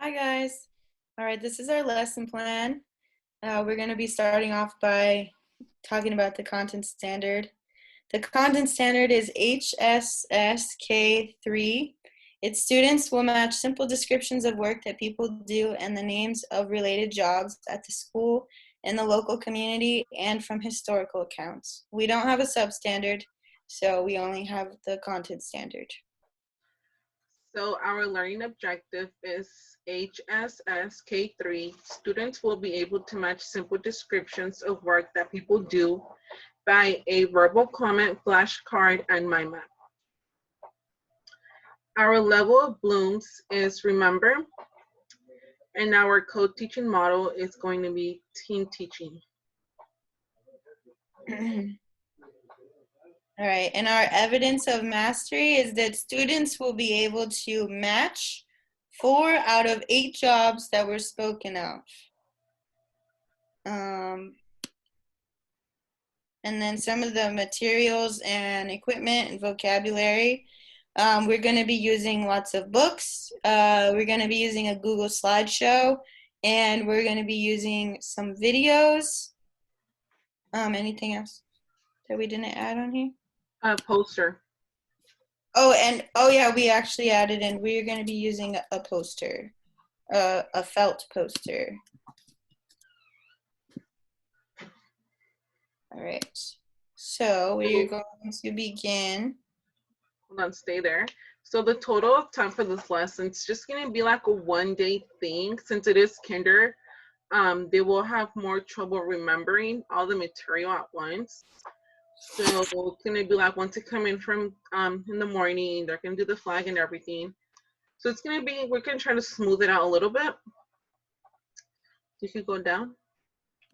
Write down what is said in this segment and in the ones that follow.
Hi guys. All right, this is our lesson plan. We're going to be starting off by talking about the content standard. The content standard is HSSK3. Its students will match simple descriptions of work that people do and the names of related jobs at the school, in the local community, and from historical accounts. We don't have a substandard, so we only have the content standard. So our learning objective is HSSK3. Students will be able to match simple descriptions of work that people do by a verbal comment, flashcard, and mind map. Our level of blooms is remember, and our co-teaching model is going to be team teaching. All right, and our evidence of mastery is that students will be able to match 4 out of 8 jobs that were spoken of. And then some of the materials and equipment and vocabulary. We're going to be using lots of books. We're going to be using a Google slideshow, and we're going to be using some videos. Anything else that we didn't add on here? A poster. Oh, and yeah, we actually added in, we're going to be using a poster, a felt poster. All right, so we're going to begin. Hold on, stay there. So the total of time for this lesson is just going to be like a one-day thing. Since it is kinder, they will have more trouble remembering all the material at once. So it's going to be like once they come in from in the morning, they're going to do the flag and everything. So it's going to be, we're going to try to smooth it out a little bit. You could go down.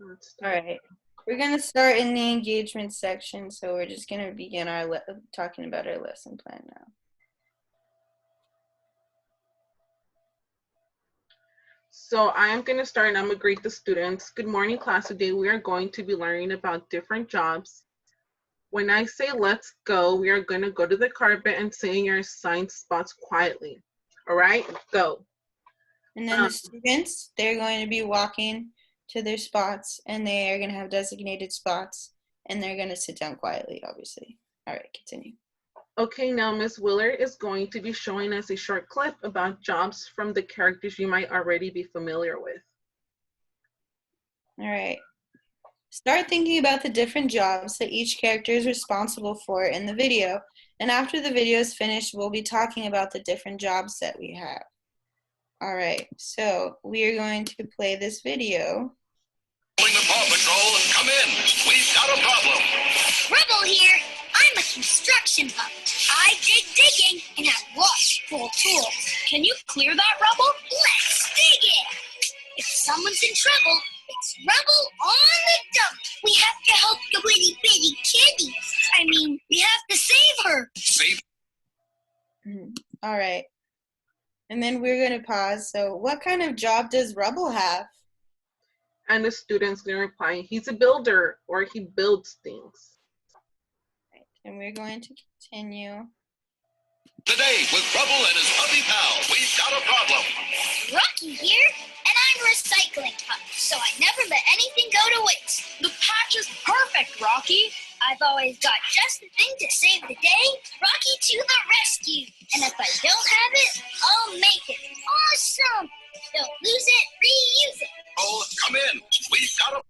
All right. We're going to start in the engagement section, so we're just going to begin our talking about our lesson plan now. So I am going to start and I'm going to greet the students. Good morning, class. Today we are going to be learning about different jobs. When I say let's go, we are going to go to the carpet and sit in your assigned spots quietly. All right, go. And then the students, they're going to be walking to their spots, and they are going to have designated spots, and they're going to sit down quietly, obviously. All right, continue. Okay, now Ms. Willard is going to be showing us a short clip about jobs from the characters you might already be familiar with. All right. Start thinking about the different jobs that each character is responsible for in the video, and after the video is finished, we'll be talking about the different jobs that we have. All right, so we are going to play this video. Calling the Paw Patrol, come in. We've got a problem. Rubble here. I'm a construction buff. I dig digging and have lots of cool tools. Can you clear that rubble? Let's dig it. If someone's in trouble, it's rubble on the dump. We have to help the itty bitty kitty. I mean, we have to save her. Save. All right. And then we're going to pause. So what kind of job does Rubble have? And the student's going to reply, he's a builder, or he builds things. Right. And we're going to continue. Today with Rubble and his puppy pal, we've got a problem. Rocky here, and I'm recycling pup, so I never let anything go to waste. The patch is perfect, Rocky. I've always got just the thing to save the day. Rocky to the rescue. And if I don't have it, I'll make it. Awesome! Don't lose it, reuse it. Oh, come in. We've got a...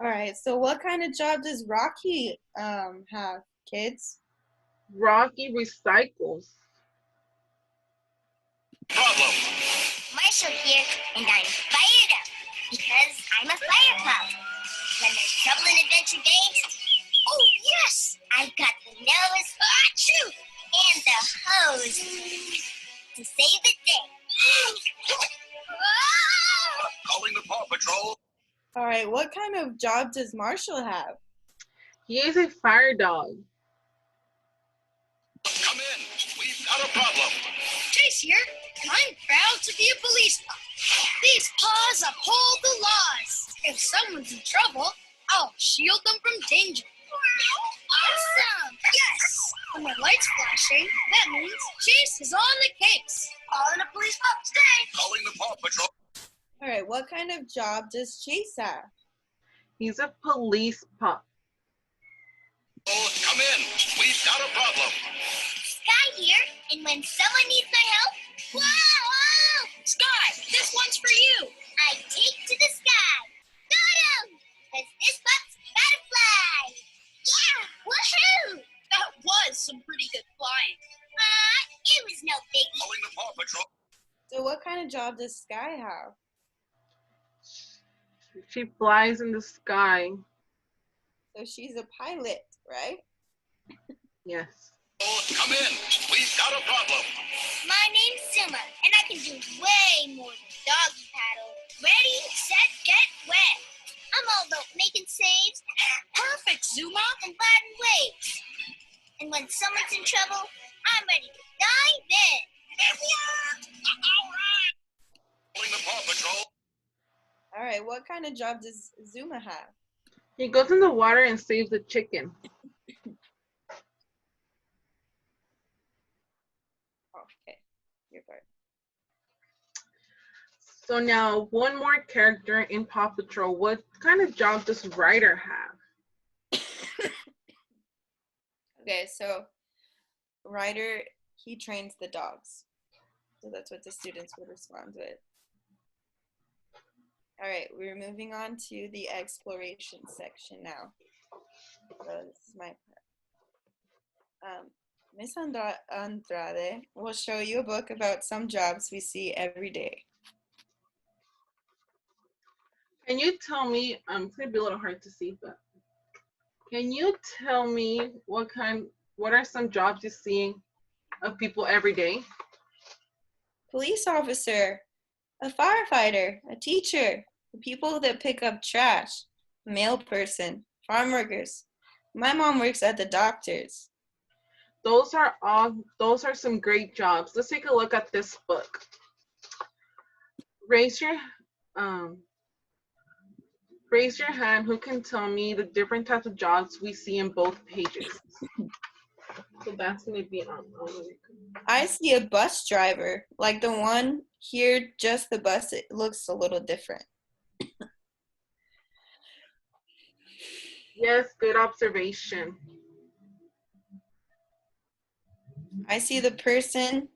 All right, so what kind of job does Rocky have, kids? Rocky recycles. problem. Marshall here, and I'm fired up because I'm a fire pal. When there's trouble in Adventure Games, oh yes, I've got the nose, achoo, and the hose to save the day. Calling the Paw Patrol. All right, what kind of job does Marshall have? He is a fire dog. Come in. We've got a problem. Chase here, and I'm proud to be a policeman. These paws uphold the laws. If someone's in trouble, I'll shield them from danger. Awesome! Yes! When the light's flashing, that means Chase is on the case. Calling the police up today. Calling the Paw Patrol. All right, what kind of job does Chase have? He's a police pup. Oh, come in. We've got a problem. Sky here, and when someone needs my help, whoa! Sky, this one's for you. I take to the sky. Got him! Cause this pupp's gotta fly. Yeah, woohoo! That was some pretty good flying. It was no biggie. Calling the Paw Patrol. So what kind of job does Sky have? She flies in the sky. So she's a pilot, right? Yes. Oh, come in. We've got a problem. My name's Zuma, and I can do way more than doggy paddle. Ready, set, get, wet. I'm all about making saves. Perfect, Zuma. And gliding waves. And when someone's in trouble, I'm ready to dive in. All right. Calling the Paw Patrol. All right, what kind of job does Zuma have? He goes in the water and saves the chicken. Oh, okay, your part. So now one more character in Paw Patrol. What kind of job does Ryder have? Okay, so Ryder, he trains the dogs. So that's what the students would respond with. All right, we're moving on to the exploration section now. So this is my part. Miss Andrade will show you a book about some jobs we see every day. Can you tell me, it's gonna be a little hard to see, but can you tell me what are some jobs you see of people every day? Police officer, a firefighter, a teacher, the people that pick up trash, a mail person, farm workers. My mom works at the doctor's. Those are some great jobs. Let's take a look at this book. Raise your hand who can tell me the different types of jobs we see in both pages. So that's gonna be I see a bus driver, like the one here, just the bus, it looks a little different. Yes, good observation. I see the person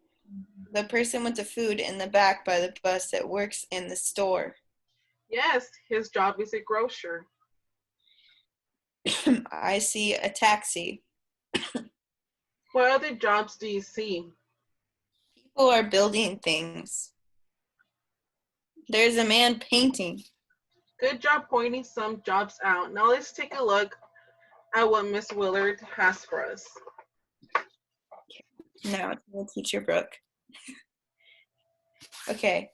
with the food in the back by the bus that works in the store. Yes, his job is a grocer. I see a taxi. What other jobs do you see? People are building things. There's a man painting. Good job pointing some jobs out. Now let's take a look at what Miss Willard has for us. Now it's my teacher, Brooke. Okay.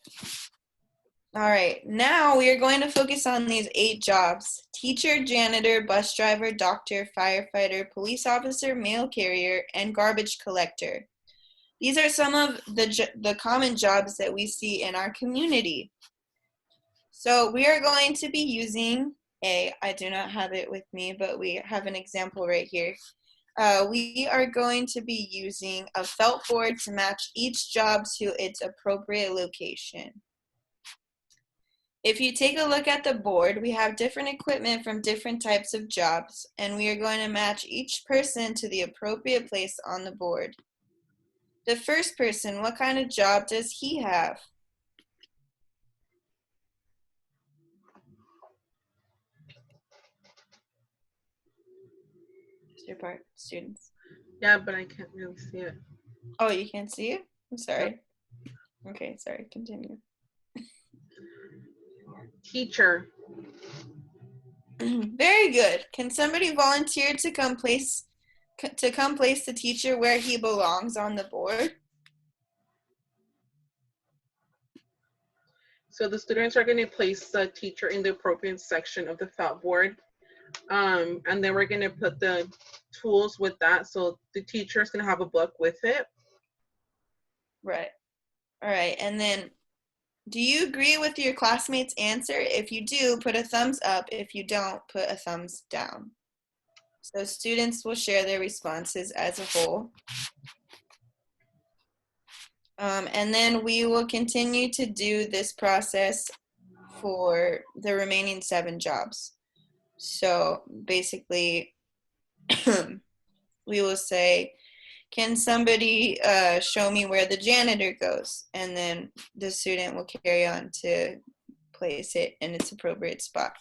All right, now we are going to focus on these 8 jobs: teacher, janitor, bus driver, doctor, firefighter, police officer, mail carrier, and garbage collector. These are some of the common jobs that we see in our community. So we are going to be using I do not have it with me, but we have an example right here. We are going to be using a felt board to match each job to its appropriate location. If you take a look at the board, we have different equipment from different types of jobs, and we are going to match each person to the appropriate place on the board. The first person, what kind of job does he have? That's your part, students. Yeah, but I can't really see it. Oh, you can't see it? I'm sorry. Okay, sorry, continue. Teacher. Very good. Can somebody volunteer to come place the teacher where he belongs on the board? So the students are going to place the teacher in the appropriate section of the felt board. And then we're going to put the tools with that. So the teacher is going to have a book with it. Right. All right. And then, do you agree with your classmates' answer? If you do, put a thumbs up. If you don't, put a thumbs down. So students will share their responses as a whole. And then we will continue to do this process for the remaining 7 jobs. So basically, we will say, can somebody show me where the janitor goes? And then the student will carry on to place it in its appropriate spot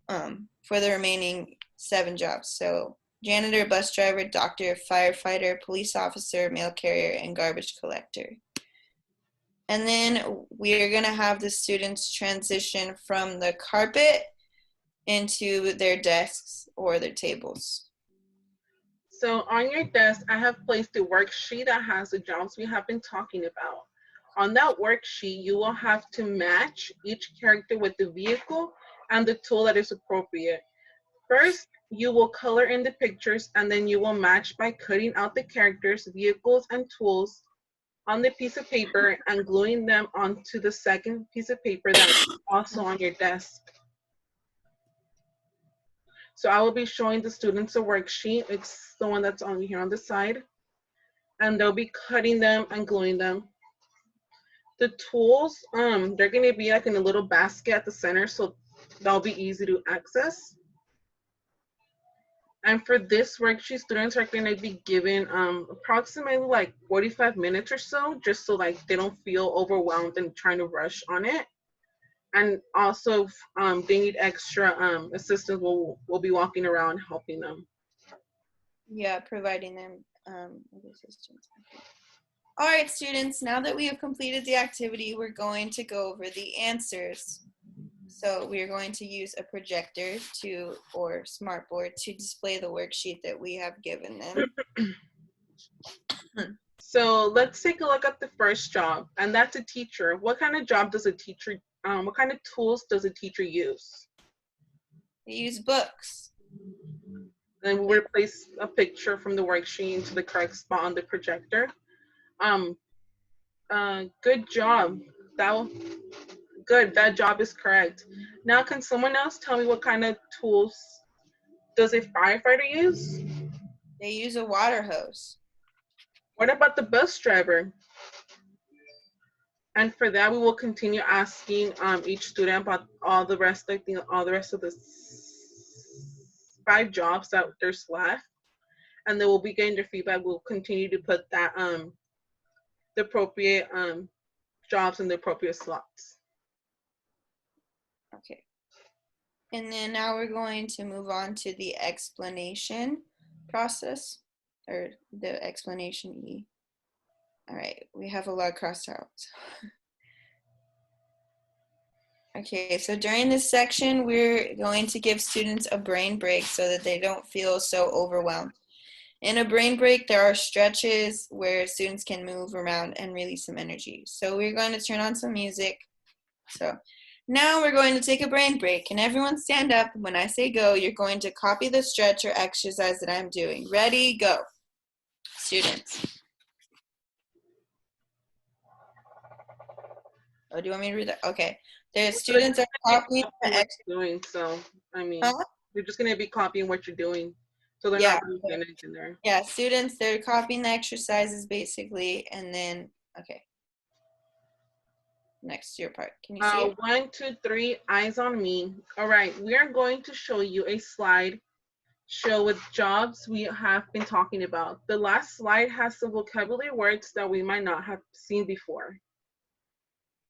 for the remaining 7 jobs. So janitor, bus driver, doctor, firefighter, police officer, mail carrier, and garbage collector. And then we are going to have the students transition from the carpet into their desks or their tables. So on your desk, I have placed a worksheet that has the jobs we have been talking about. On that worksheet, you will have to match each character with the vehicle and the tool that is appropriate. First, you will color in the pictures, and then you will match by cutting out the characters, vehicles, and tools on the piece of paper and gluing them onto the second piece of paper that's also on your desk. So I will be showing the students a worksheet. It's the one that's on here on the side. And they'll be cutting them and gluing them. The tools, they're gonna be like in a little basket at the center, so they'll be easy to access. And for this worksheet, students are gonna be given approximately like 45 minutes or so, just so like they don't feel overwhelmed and trying to rush on it. And also, they need extra assistance. We'll be walking around helping them. Yeah, providing them with assistance. All right, students, now that we have completed the activity, we're going to go over the answers. So we are going to use a projector or smartboard to display the worksheet that we have given them. So let's take a look at the first job, and that's a teacher. What kind of job does a teacher, what kind of tools does a teacher use? They use books. Then we'll replace a picture from the worksheet into the correct spot on the projector. Good job. That job is correct. Now, can someone else tell me what kind of tools does a firefighter use? They use a water hose. What about the bus driver? And for that, we will continue asking each student about all the rest of the 5 jobs that there's left. And then we'll be getting their feedback. We'll continue to put that the appropriate jobs in the appropriate slots. Okay. And then now we're going to move on to the explanation process, or the explanation E. All right, we have a lot crossed out. Okay, so during this section, we're going to give students a brain break so that they don't feel so overwhelmed. In a brain break, there are stretches where students can move around and release some energy. So we're going to turn on some music. So now we're going to take a brain break. Can everyone stand up? When I say go, you're going to copy the stretch or exercise that I'm doing. Ready, go. Students. Oh, do you want me to read that? Okay. The students are copying the what you're doing, so I mean, they're just gonna be copying what you're doing, so they're not doing anything there. Yeah, students, they're copying the exercises basically, and then okay. Next, your part. Can you see it? 1, 2, 3, eyes on me. All right, we are going to show you a slide show with jobs we have been talking about. The last slide has some vocabulary words that we might not have seen before.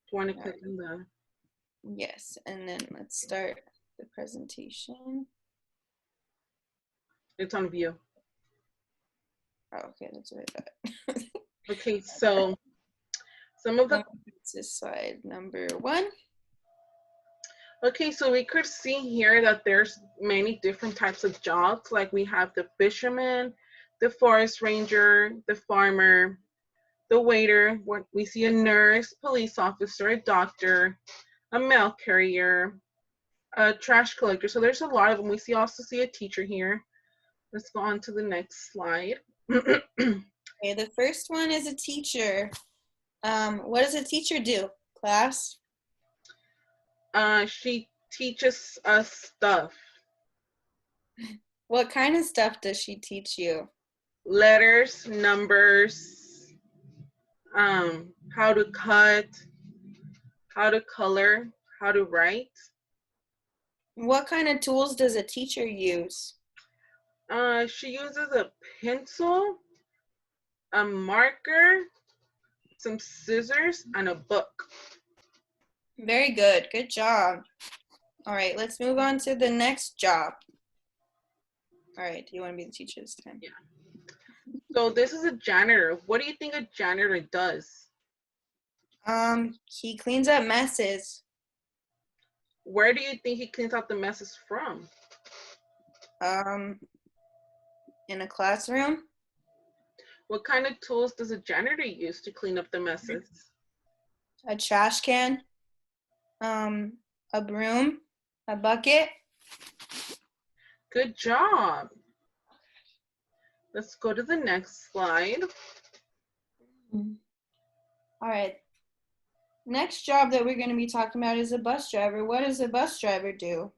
Do you want to click on the? Yes, and then let's start the presentation. It's on view. Oh, okay, that's what I thought. Okay, so some of the. This is slide number 1. Okay, so we could see here that there's many different types of jobs. Like we have the fisherman, the forest ranger, the farmer, the waiter. We see a nurse, police officer, a doctor, a mail carrier, a trash collector. So there's a lot of them. We also see a teacher here. Let's go on to the next slide. Okay, the first one is a teacher. What does a teacher do, class? She teaches us stuff. What kind of stuff does she teach you? Letters, numbers, how to cut, how to color, how to write. What kind of tools does a teacher use? She uses a pencil, a marker, some scissors, and a book. Very good. Good job. All right, let's move on to the next job. All right, do you want to be the teacher this time? Yeah. So this is a janitor. What do you think a janitor does? He cleans up messes. Where do you think he cleans out the messes from? In a classroom. What kind of tools does a janitor use to clean up the messes? A trash can, a broom, a bucket. Good job. Let's go to the next slide. All right. Next job that we're going to be talking about is a bus driver. What does a bus driver do?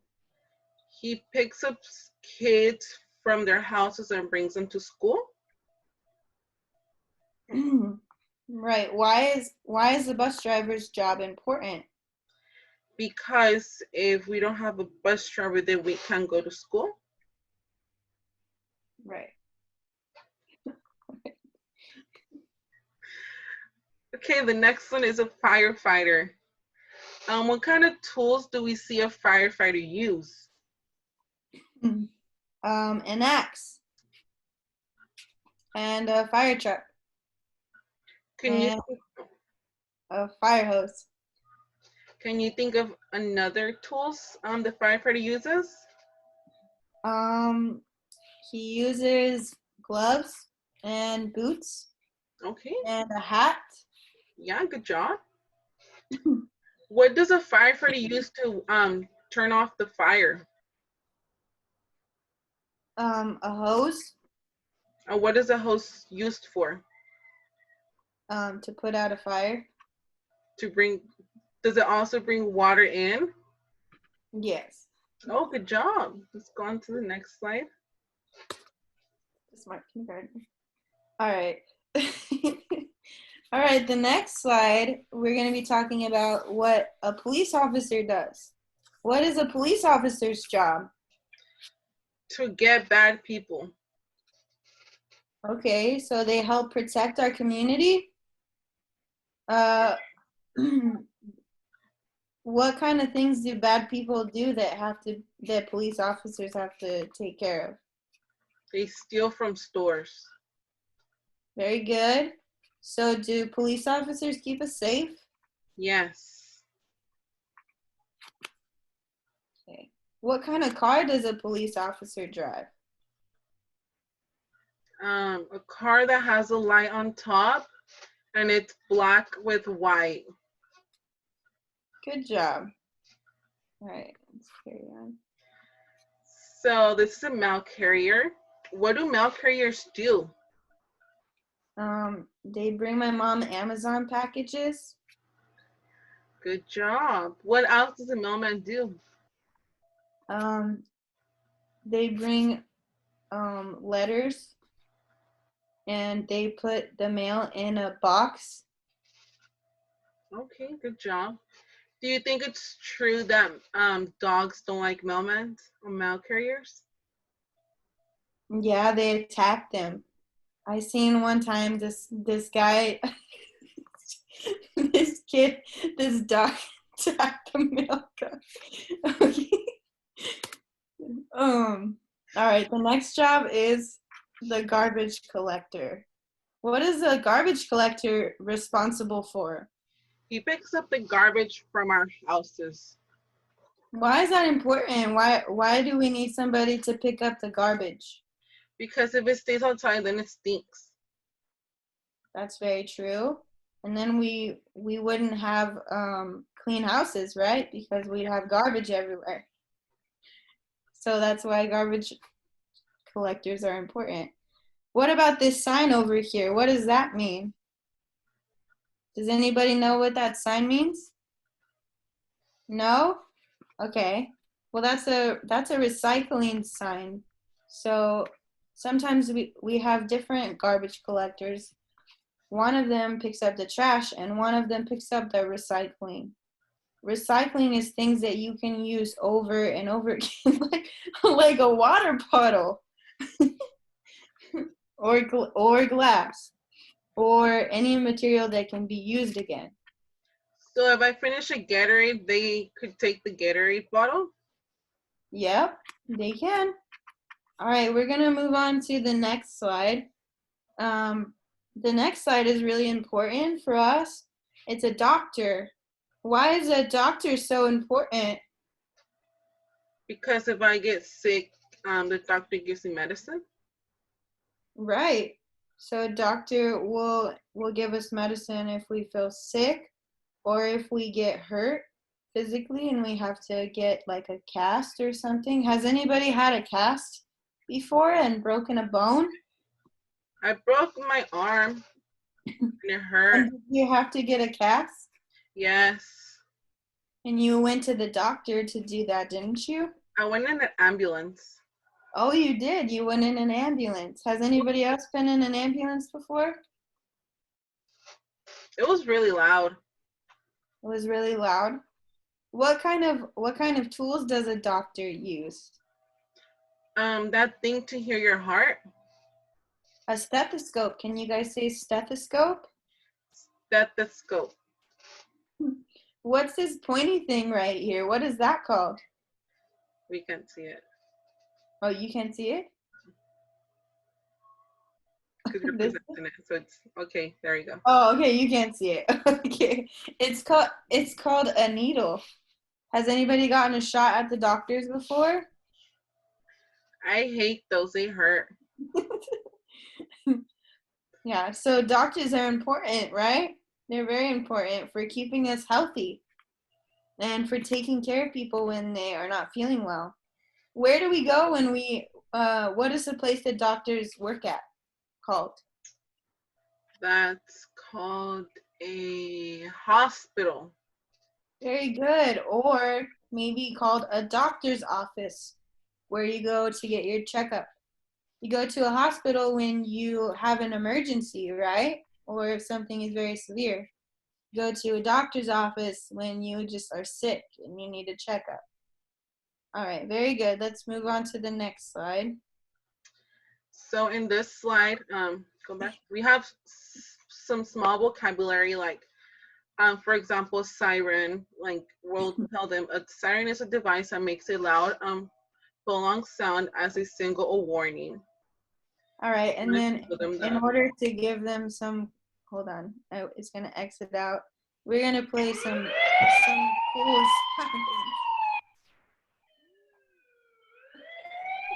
He picks up kids from their houses and brings them to school. Right. Why is the bus driver's job important? Because if we don't have a bus driver, then we can't go to school. Right. Okay, the next one is a firefighter. What kind of tools do we see a firefighter use? An axe and a fire truck and a fire hose. Can you think of another tools the firefighter uses? He uses gloves and boots. Okay. And a hat. Yeah, good job. What does a firefighter use to turn off the fire? A hose. What is a hose used for? To put out a fire. Does it also bring water in? Yes. Oh, good job. Let's go on to the next slide. Smart kindergarten. All right. All right, the next slide, we're going to be talking about what a police officer does. What is a police officer's job? To get bad people. Okay, so they help protect our community. What kind of things do bad people do that police officers have to take care of? They steal from stores. Very good. So do police officers keep us safe? Yes. Okay. What kind of car does a police officer drive? A car that has a light on top and it's black with white. Good job. All right, let's carry on. So this is a mail carrier. What do mail carriers do? They bring my mom Amazon packages. Good job. What else does a mailman do? They bring letters and they put the mail in a box. Okay, good job. Do you think it's true that dogs don't like mailmen or mail carriers? Yeah, they attack them. I seen one time this guy, this dog attacked the mail guy. Okay. All right, the next job is the garbage collector. What is a garbage collector responsible for? He picks up the garbage from our houses. Why is that important? Why do we need somebody to pick up the garbage? Because if it stays outside, then it stinks. That's very true. And then we wouldn't have clean houses, right? Because we'd have garbage everywhere. So that's why garbage collectors are important. What about this sign over here? What does that mean? Does anybody know what that sign means? No? Okay. Well, that's a recycling sign. So sometimes we have different garbage collectors. One of them picks up the trash and one of them picks up the recycling. Recycling is things that you can use over and over again, like a water bottle or glass or any material that can be used again. So if I finish a Gatorade, they could take the Gatorade bottle? Yep, they can. All right, we're going to move on to the next slide. The next slide is really important for us. It's a doctor. Why is a doctor so important? Because if I get sick, the doctor gives me medicine. Right. So a doctor will give us medicine if we feel sick or if we get hurt physically and we have to get like a cast or something. Has anybody had a cast before and broken a bone? I broke my arm and it hurt. And did you have to get a cast? Yes. And you went to the doctor to do that, didn't you? I went in an ambulance. Oh, you did. You went in an ambulance. Has anybody else been in an ambulance before? It was really loud. It was really loud. What kind of tools does a doctor use? That thing to hear your heart. A stethoscope. Can you guys say stethoscope? Stethoscope. What's this pointy thing right here? What is that called? We can't see it. Oh, you can't see it? Because you're This- presenting it. So it's okay. There you go. Oh, okay, you can't see it. Okay. It's called a needle. Has anybody gotten a shot at the doctors before? I hate those. They hurt. Yeah, so doctors are important, right? They're very important for keeping us healthy and for taking care of people when they are not feeling well. Where do we go when what is the place that doctors work at called? That's called a hospital. Very good. Or maybe called a doctor's office, where you go to get your checkup. You go to a hospital when you have an emergency, right? Or if something is very severe. You go to a doctor's office when you just are sick and you need a checkup. All right, very good. Let's move on to the next slide. So in this slide, go back. We have some small vocabulary like, for example, siren. Like we'll tell them a siren is a device that makes a loud, prolonged sound as a single warning. All right, and then in that. order to give them some, hold on, it's gonna exit out. We're gonna play some cool sounds.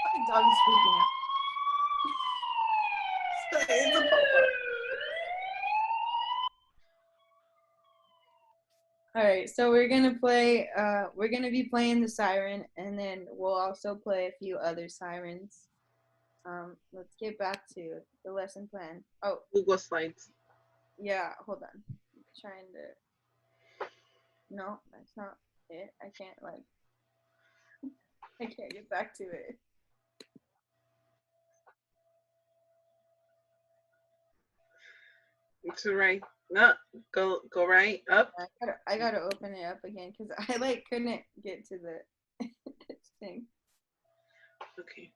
My dog is freaking out. Sorry, it's a popo. All right, so we're gonna be playing the siren, and then we'll also play a few other sirens. Let's get back to the lesson plan. Oh, Google Slides. yeah, hold on. I'm trying to. No, that's not it. I can't get back to it. To right. No, go right up. I gotta open it up again because I couldn't get to the thing. Okay.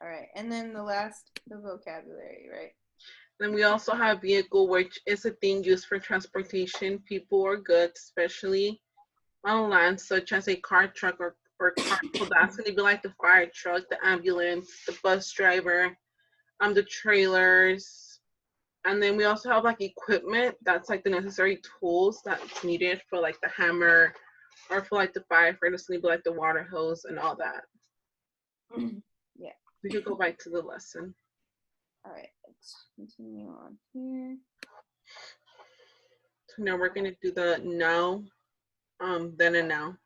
All right, and then the vocabulary, right? Then we also have vehicle, which is a thing used for transportation, people or goods, especially on land, such as a car, truck, or car. So that's going to be like the fire truck, the ambulance, the bus driver, the trailers. And then we also have like equipment. That's like the necessary tools that's needed for like the hammer or for like the firefighter. It's going to be like the water hose and all that. Yeah. We could go back to the lesson. All right, let's continue on here. So now we're going to do the now, then and now.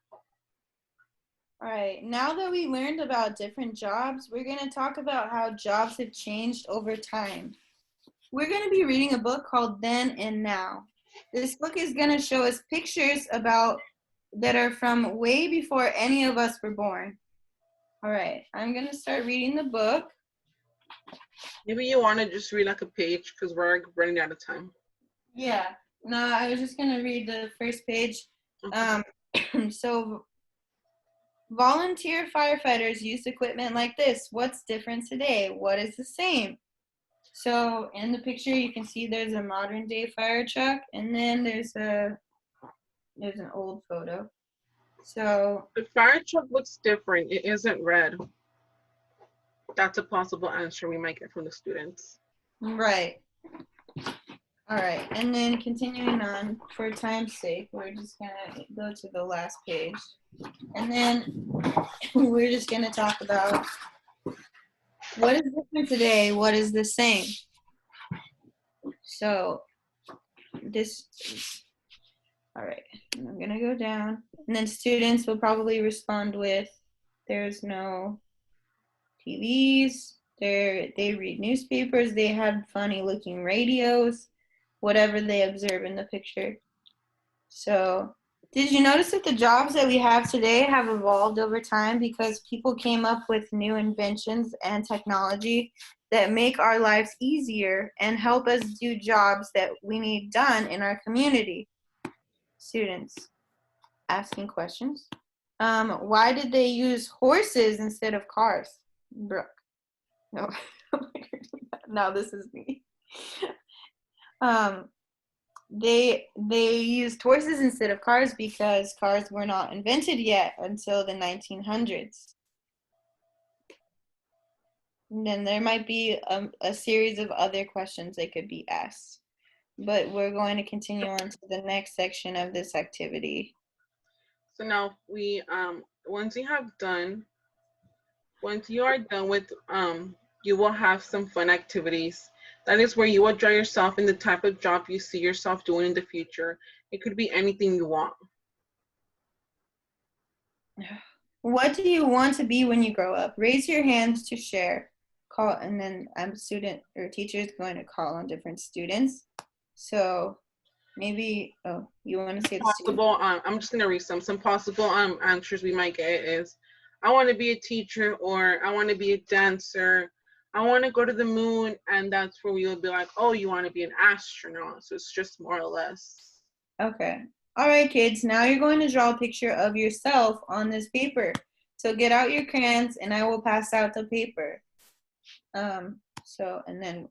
All right, now that we learned about different jobs, we're going to talk about how jobs have changed over time. We're going to be reading a book called Then and Now. This book is going to show us pictures that are from way before any of us were born. All right, I'm gonna start reading the book. Maybe you want to just read like a page because we're running out of time. Yeah, no, I was just gonna read the first page. Okay. So volunteer firefighters use equipment like this. What's different today? What is the same? So in the picture, you can see there's a modern day fire truck, and then there's an old photo. So The fire truck looks different. It isn't red. That's a possible answer we might get from the students. right. All right, and then continuing on, for time's sake, we're just gonna go to the last page. And then we're just gonna talk about what is different today, what is the same. So this, all right, I'm gonna go down. And then students will probably respond with, there's no TVs, they read newspapers, they had funny looking radios, whatever they observe in the picture. So did you notice that the jobs that we have today have evolved over time because people came up with new inventions and technology that make our lives easier and help us do jobs that we need done in our community? Students asking questions. Why did they use horses instead of cars? Brooke. No, now this is me. They used horses instead of cars because cars were not invented yet until the 1900s. And then there might be a series of other questions that could be asked. But we're going to continue on to the next section of this activity. So now once you are done with you will have some fun activities. That is where you will draw yourself in the type of job you see yourself doing in the future. It could be anything you want. What do you want to be when you grow up? Raise your hands to share. Call, and then student or teacher is going to call on different students. So maybe, oh, you want to say the student? Possible, I'm just gonna read some possible answers we might get is, I want to be a teacher, or I want to be a dancer, I want to go to the moon, and that's where we will be like, oh, you want to be an astronaut. So it's just more or less. Okay. All right, kids, now you're going to draw a picture of yourself on this paper. So get out your crayons and I will pass out the paper. And then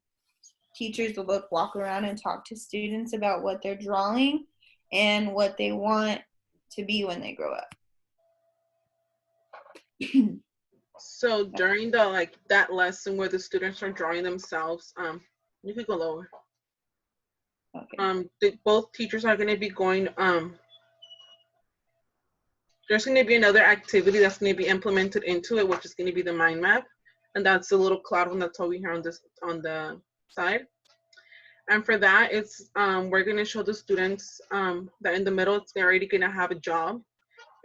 teachers will both walk around and talk to students about what they're drawing and what they want to be when they grow up. So during that lesson where the students are drawing themselves, you could go lower. Okay. Both teachers are going to be going, there's going to be another activity that's going to be implemented into it, which is going to be the mind map. And that's a little cloud one that's over here on the side. And for that, it's we're going to show the students that in the middle, it's already going to have a job.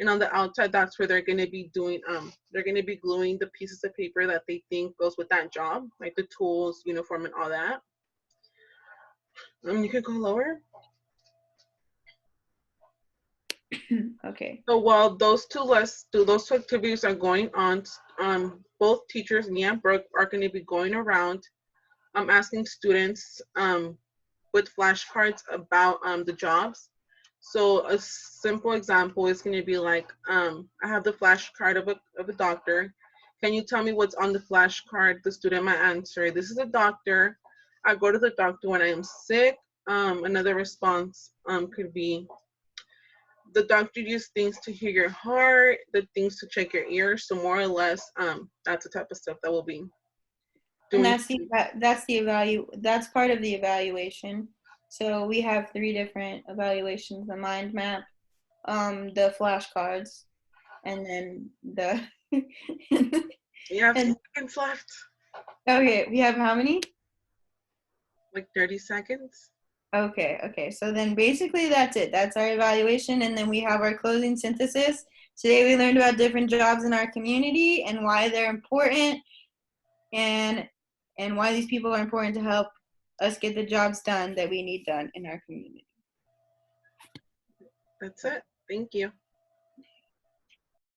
And on the outside, that's where they're going to be doing, they're going to be gluing the pieces of paper that they think goes with that job, like the tools, uniform, and all that. You can go lower. Okay. So while those two activities are going on, both teachers, me and Brooke, are going to be going around asking students with flashcards about the jobs. So a simple example is going to be like, I have the flashcard of a doctor. Can you tell me what's on the flashcard? The student might answer, this is a doctor. I go to the doctor when I am sick. Another response could be, the doctor uses things to hear your heart, the things to check your ears. So more or less, that's the type of stuff that will be doing. And that's part of the evaluation. So we have 3 different evaluations: the mind map, the flashcards, and then the. We have 2 seconds left. Okay, we have how many? Like 30 seconds. Okay. So then basically that's it. That's our evaluation, and then we have our closing synthesis. Today we learned about different jobs in our community and why they're important, and why these people are important to help us get the jobs done that we need done in our community. That's it. Thank you.